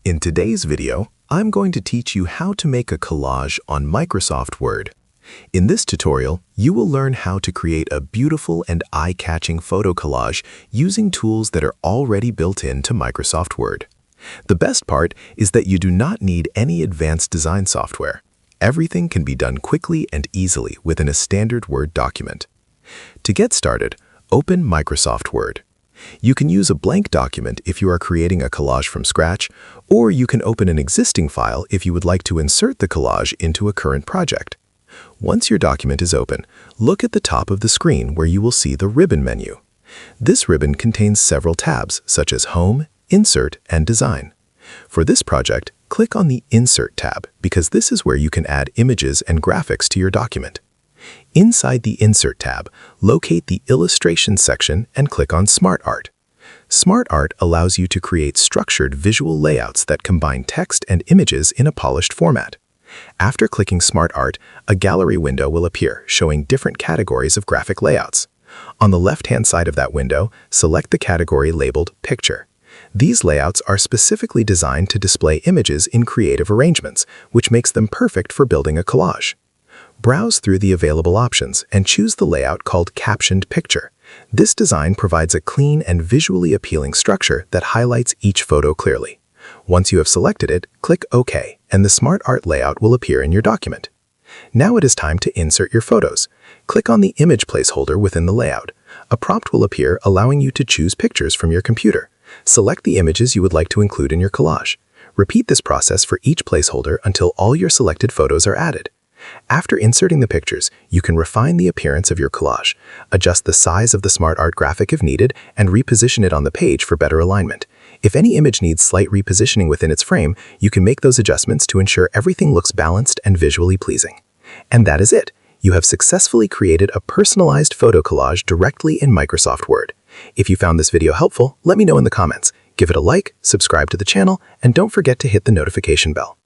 In today's video, I'm going to teach you how to make a collage on Microsoft Word. In this tutorial, you will learn how to create a beautiful and eye-catching photo collage using tools that are already built into Microsoft Word. The best part is that you do not need any advanced design software. Everything can be done quickly and easily within a standard Word document. To get started, open Microsoft Word. You can use a blank document if you are creating a collage from scratch, or you can open an existing file if you would like to insert the collage into a current project. Once your document is open, look at the top of the screen where you will see the ribbon menu. This ribbon contains several tabs such as Home, Insert, and Design. For this project, click on the Insert tab because this is where you can add images and graphics to your document. Inside the Insert tab, locate the Illustration section and click on Smart Art. Smart Art allows you to create structured visual layouts that combine text and images in a polished format. After clicking Smart Art, a gallery window will appear showing different categories of graphic layouts. On the left-hand side of that window, select the category labeled Picture. These layouts are specifically designed to display images in creative arrangements, which makes them perfect for building a collage. Browse through the available options and choose the layout called Captioned Picture. This design provides a clean and visually appealing structure that highlights each photo clearly. Once you have selected it, click OK, and the Smart Art layout will appear in your document. Now it is time to insert your photos. Click on the image placeholder within the layout. A prompt will appear allowing you to choose pictures from your computer. Select the images you would like to include in your collage. Repeat this process for each placeholder until all your selected photos are added. After inserting the pictures, you can refine the appearance of your collage, adjust the size of the Smart Art graphic if needed, and reposition it on the page for better alignment. If any image needs slight repositioning within its frame, you can make those adjustments to ensure everything looks balanced and visually pleasing. And that is it. You have successfully created a personalized photo collage directly in Microsoft Word. If you found this video helpful, let me know in the comments. Give it a like, subscribe to the channel, and don't forget to hit the notification bell.